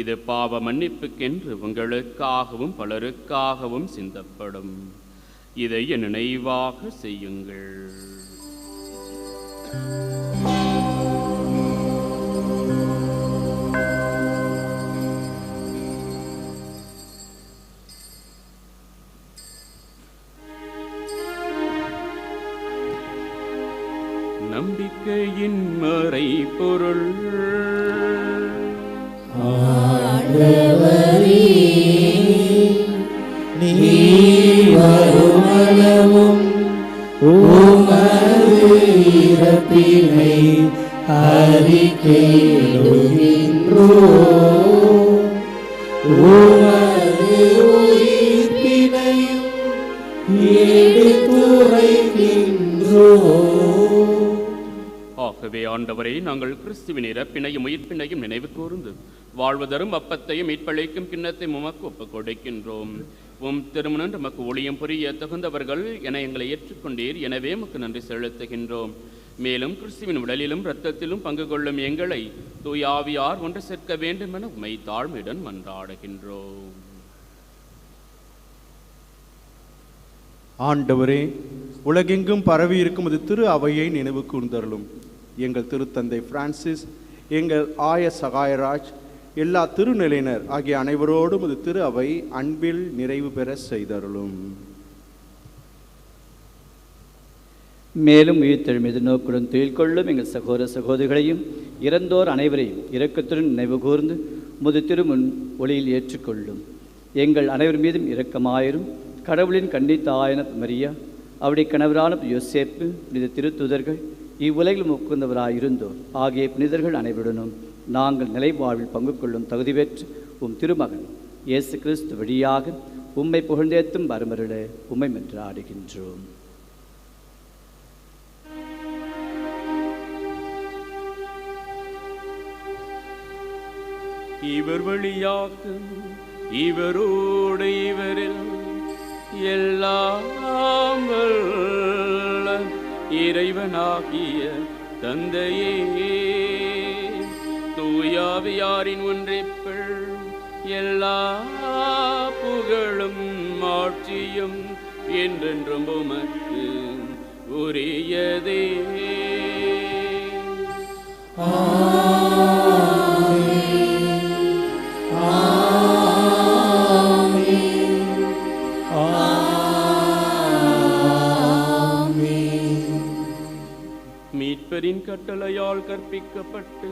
இது பாவ மன்னிப்புக்கென்று உங்களுக்காகவும் பலருக்காகவும் சிந்தப்படும். இதை என் நினைவாக செய்யுங்கள். நம்பிக்கையின் மறைபொருள் ஆண்டவரே, நீர் வருமளவும் உமது இறப்பினை அறிக்கையிடுகின்றோம். உமது உயிர்ப்பினையும் எடுத்துரைக்கின்றோம். ஆகவே ஆண்டவரை நாங்கள் கிறிஸ்துவின் இறப்பினையும் உயிர்ப்பினையும் நினைவு கூர்ந்து வாழ்வதரும் அப்பத்தையும் மீட்பளிக்கும் கிண்ணத்தை உமக்கு ஒப்புக் கொடுக்கின்றோம். திருமணம் நமக்கு ஒளியம் புரிய தகுந்தவர்கள் என எங்களை ஏற்றுக்கொண்டீர். எனவே உமக்கு நன்றி செலுத்துகின்றோம். மேலும் கிறிஸ்துவின் உடலிலும் இரத்தத்திலும் பங்கு கொள்ளும் எங்களை தூய ஆவியார் ஒன்று சேர்க்க வேண்டும் என உம்மை தாழ்மையுடன் மன்றாடுகின்றோம். ஆண்டவரே, உலகெங்கும் பரவி இருக்கும் அது திரு அவையை நினைவு கூர்ந்தருளும். எங்கள் திருத்தந்தை பிரான்சிஸ், எங்கள் ஆய சகாயராஜ், எல்லா திருநிலையினர் ஆகிய அனைவரோடும் அது திரு அவை அன்பில் நிறைவு பெற செய்தருளும். மேலும் உயிர்த்தெழும் எதிர்நோக்குடன் துயில் கொள்ளும் எங்கள் சகோதர சகோதரிகளையும் இறந்தோர் அனைவரையும் இரக்கத்துடன் நினைவு கூர்ந்து முது திருமுன் ஒளியில் ஏற்றுக்கொள்ளும். எங்கள் அனைவர் மீதும் இரக்கமாயிரும். கடவுளின் கன்னித்தாயான மரியா, அவருடைய கணவரான யோசேப்பு, புனித திருத்தூதர்கள், இவ்வுலகில் முக்குந்தவராயிருந்தோர் ஆகிய புனிதர்கள் அனைவருடனும் நாங்கள் நிலை வாழ்வில் பங்கு கொள்ளும் தகுதி பெற்று உம் திருமகன் இயேசு கிறிஸ்து வழியாக உம்மை புகழ்ந்தேத்தும் வரமருள உம்மை மன்றாடுகின்றோம். இவர் வழியாக இவரோடு இவரில் எல்லாம் வல்ல இறைவனாகிய தந்தையே, தூயாவியாரின் ஒன்றிப்பில் எல்லா புகழும் ஆட்சியும் என்றென்றும் உமக்கு உரியதே. மீட்பரின் கட்டளையால் கற்பிக்கப்பட்டு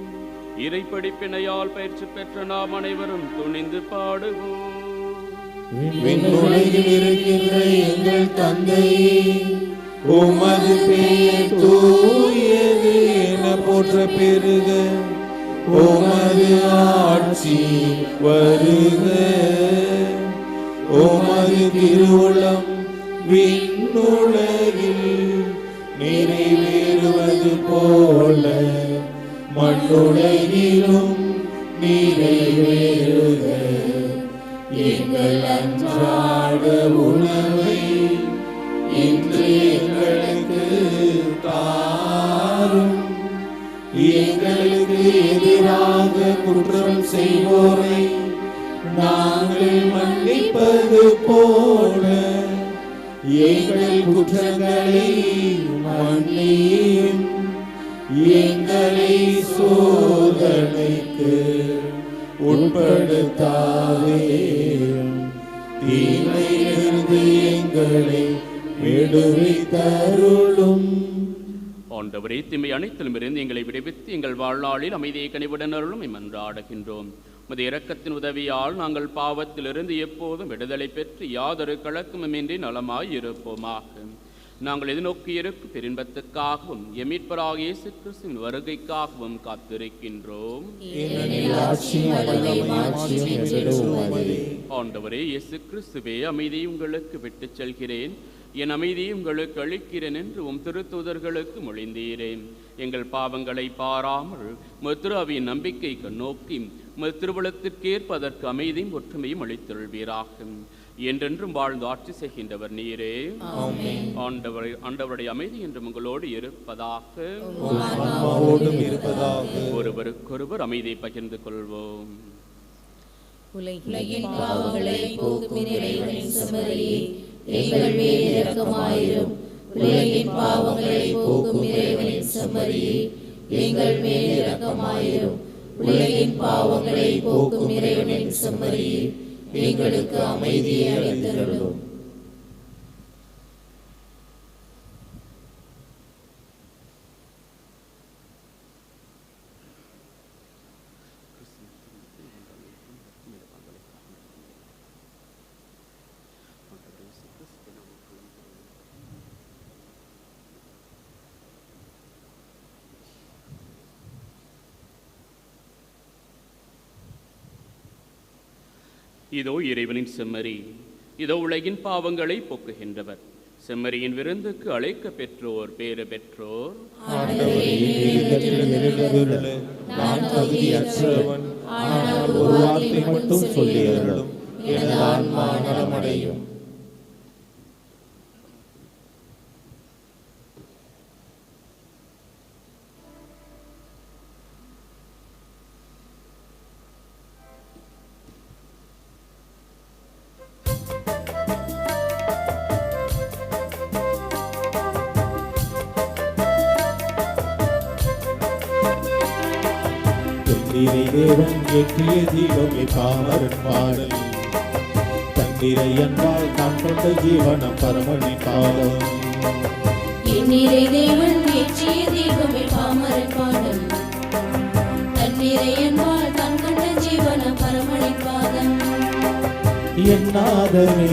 இறைப்படிப்பினையால் பயிற்சி பெற்ற நாம் அனைவரும் துணிந்து பாடுவோம். விண்ணுலகில் இருக்கின்ற எங்கள் தந்தையே, உமது பெயர் தூயது என போற்ற பெருக. உமது ஆட்சி வருக. உமது திருவுளம் விண்ணுலகில் நிறைவேறுவது போல மண்ணுலகிலும் நிறைவேறுக. எங்கள் அன்றாட உணவை இன்று எங்களுக்கு தாரும். எங்களுக்கு எதிராக குற்றம் செய்வோரை நாங்கள் மன்னிப்பது போல எங்கள் குற்றங்களை மன்னியும். எங்களை சோதனைக்கு உட்படுத்தாதேயும், தீமையிலிருந்து எங்களை விடுவித்தருளும். ஆண்டவரே, தீமை அனைத்திலும் இருந்து எங்களை விடுவித்து எங்கள் வாழ்நாளில் அமைதியை கனிவுடன் அருளும் மன்றாடுகின்றோம். உமது இரக்கத்தின் உதவியால் நாங்கள் பாவத்திலிருந்து எப்போதும் விடுதலை பெற்று யாதொரு கலக்கமுமின்றி நலமாய் இருப்போமாக. நாங்கள் எதிர்நோக்கி இருக்கும் பெரும்பத்துக்காகவும் எமீட்பராகிய இயேசு கிறிஸ்துவின் வருகைக்காகவும் காத்திருக்கின்றோம். ஆண்டவரே இயேசு கிறிஸ்துவே, அமைதியை உங்களுக்கு விட்டுச் செல்கிறேன், என் அமைதியை உங்களுக்கு அளிக்கிறேன் என்று உம் திருத்தூதர்களுக்கு மொழிந்தீரேன். எங்கள் பாவங்களை பாராமல் மதுராவின் நம்பிக்கை கண்ணோக்கி திருவுளத்திற்கேற்ப அதற்கு அமைதியும் ஒற்றுமையும் அளித்தருள்வீராக. என்றென்றும் வாழ்ந்து ஆட்சி செய்கின்றவர் நீரே. ஆண்டவருடைய அமைதி என்றும் உங்களோடு இருப்பதாக. ஒருவருக்கொருவர் அமைதியை பகிர்ந்து கொள்வோம். உலகின் பாவங்களை போக்கும் இறைவனின் செம்மறியே, எங்கள் மேல் இரக்கமாயிரும். உலகின் பாவங்களை போக்கும் இறைவனின் செம்மறியே, எங்கள் மேல் இரக்கமாயிரும். உலகின் பாவங்களை போக்கும் இறைவனின் செம்மறியே, எங்களுக்கு அமைதியை அளித்தருளும். இதோ இறைவனின் செம்மறி, இதோ உலகின் பாவங்களை போக்குகின்றவர். செம்மறியின் விருந்துக்கு அழைக்க பெற்றோர் பேறு பெற்றோர். ஆண்டவரே, நீர் எழுந்தருள நான் தகுதியற்றவன். ஆனால் ஒரு வார்த்தை மட்டும் சொல்லி அருளும், எனது ஆன்மா நலமடையும். தண்ணீரை தேவன் ஏற்றிய தீபமே பாமரன் பாடல். தண்ணீரை என்பால் தான் கொண்ட ஜீவனம் பரமணி பாதம். எண்ணீரை தேவன் ஏற்றிய தீபமே பாமரன் பாடல். தண்ணீரை என்பால் தான் கொண்ட ஜீவனம் பரமணி பாதம். என்னாதமே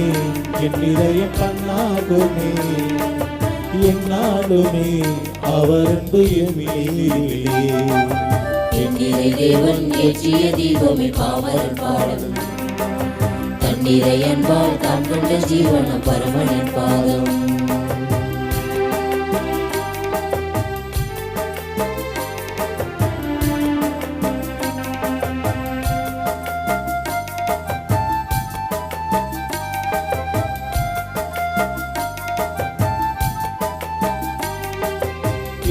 என் இதயம் கண்ணாகுமே, என்னாலுமே அவரன்பு எம்மிலே. எண்ணீரை தேவன் ஏற்றிய தீபமே பாமரன் பாடல். தண்ணீரை என்பால் தான் கொண்ட ஜீவனம் பரமணி பாதம்.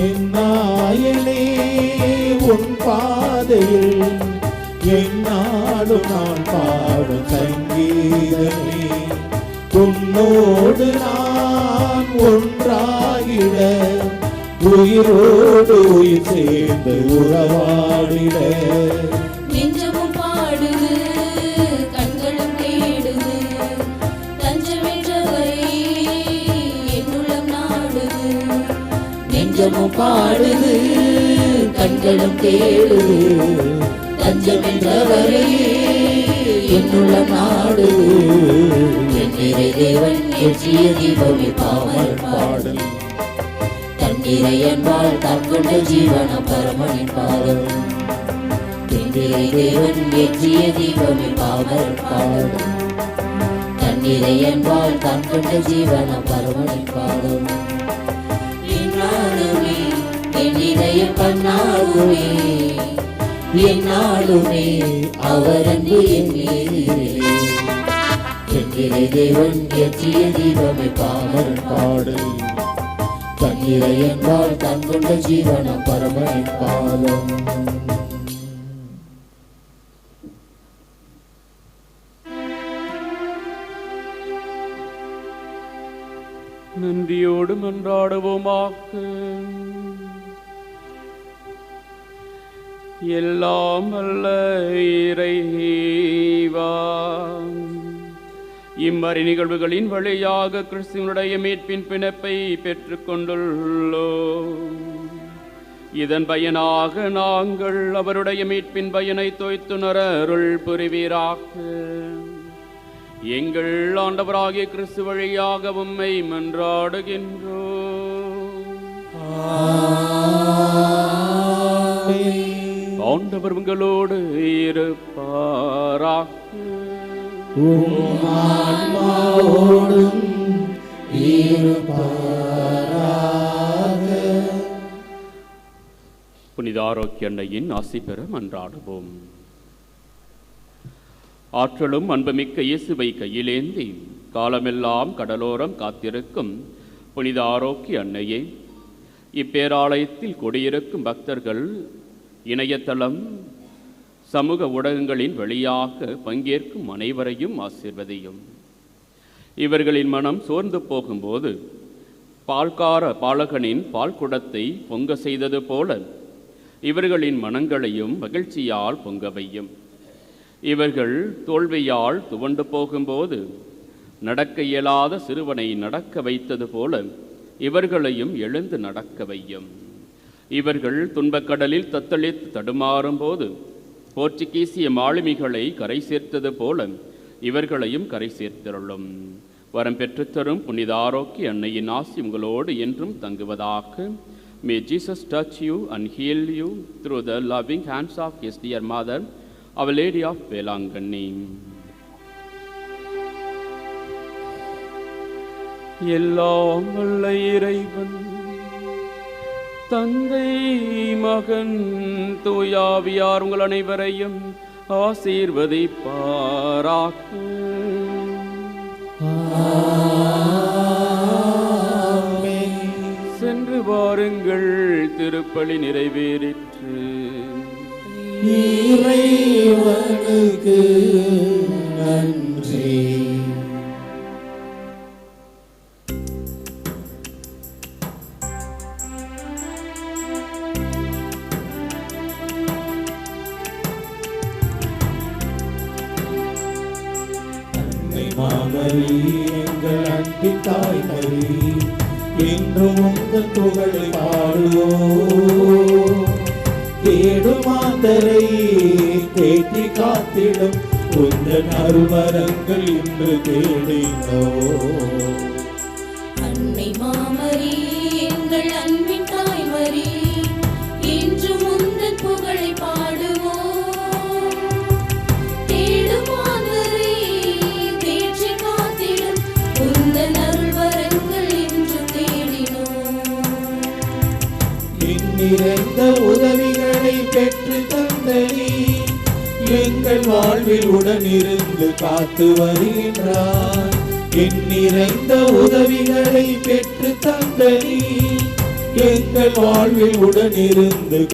என் நாயனே உன் பாதையில் என்னாலும் நான் பாடும் சங்கீதமே. உன்னோடு நான் ஒன்றாகிட, உயிரோடு உயிர் சேர்ந்து உறவாடிட. நெஞ்சமும் பாடுது, கண்களும் தேடுது, தஞ்சமென்றவரை என்னுள்ளம் நாடுது. நெஞ்சமும் பாடுது, கண்களும் தேடுது, தஞ்சமென்றவரை என்னுள்ளம் நாடுது. எண்ணீரை தேவன் ஏற்றிய தீபமே பாமரன் பாடல். தண்ணீரை என்பால் தான் கொண்ட ஜீவனம் பரமணி பாதம். எண்ணீரை தேவன் ஏற்றிய தீபமே பாமரன் பாடல். தண்ணீரை என்பால் தான் கொண்ட ஜீவனம் பரமணி பாதம். என்னாலுமே என் இதயம் கண்ணாகுமே, என்னாலுமே அவரன்பு எம்மிலே. எண்ணீரை தேவன் ஏற்றிய தீபமே பாமரன் பாடல். தண்ணீரை என்பால் தான் கொண்ட ஜீவனம் பரமணி பாதம். நன்றியோடு மன்றாடுவோமாக. எல்லாம் வல்ல இறைவா, இம்மறை நிகழ்வுகளின் வழியாக கிறிஸ்துவனுடைய மீட்பின் பிணைப்பை பெற்றுக் கொண்டுள்ளோம். இதன் பயனாக நாங்கள் அவருடைய மீட்பின் பயனை தோய்த்துணர அருள் புரிவீராக. எங்கள் ஆண்டவராகிய கிறிஸ்து வழியாக உம்மை மன்றாடுகின்றோம். ஆண்டவர் உங்களோடு இருப்பாராக. ஆன்மாவோடும் இருப்பாராக. புனித ஆரோக்கிய அன்னையின் ஆசி பெற மன்றாடுவோம். ஆற்றலும் அன்புமிக்க இயேசுவை கையிலேந்தி காலமெல்லாம் கடலோரம் காத்திருக்கும் புனித ஆரோக்கிய அன்னையே, இப்பேராலயத்தில் கொடியிருக்கும் பக்தர்கள் இணையதளம் சமூக ஊடகங்களின் வழியாக பங்கேற்கும் அனைவரையும் ஆசீர்வதியும். இவர்களின் மனம் சோர்ந்து போகும்போது பால்கார பாலகனின் பால் குடத்தை பொங்க செய்தது போல இவர்களின் மனங்களையும் மகிழ்ச்சியால் பொங்க வையும். இவர்கள் தோல்வியால் துவண்டு போகும்போது நடக்க இயலாத சிறுவனை நடக்க வைத்தது போல இவர்களையும் எழுந்து நடக்க வையும். இவர்கள் துன்பக்கடலில் தத்தளித்து தடுமாறும் போது போர்ச்சுகீசிய மாலுமிகளை கரை சேர்த்தது போல இவர்களையும் கரை சேர்த்திருளும். வரம் பெற்றுத்தரும் புனித ஆரோக்கிய அன்னையின் ஆசி உங்களோடு என்றும் தங்குவதாக. May Jesus touch you and heal you through the loving hands of His dear Mother, Our Lady of Velanganni. எல்லாம் வல்ல இறைவன் தந்தை மகன் தூயாவியார் உங்கள் அனைவரையும் ஆசீர்வதிப்பாராக. சென்று வாருங்கள், திருப்பலி நிறைவேறிற்று. இறைவனுக்கு நன்றி. மாமரி எங்கள் அன்பின் தாய்மரி, என்றும் உங்கள் புகழை பாடுவோம். தேடுமாந்தரை தேற்றி காத்திடும் உங்கள் அருமரங்கள் இன்று தேடினோம். அன்னை மாமரி எங்கள் அன்பின் தாய்மரி, என்றும் உங்கள் புகழை பாடுவோம். நிறைந்த உதவிகளை பெற்று தந்தனி, எங்கள் வாழ்வில் உடனிருந்து காத்து வருகின்றார். நிறைந்த உதவிகளை பெற்று தந்தனி, எங்கள் வாழ்வில் உடனிருந்து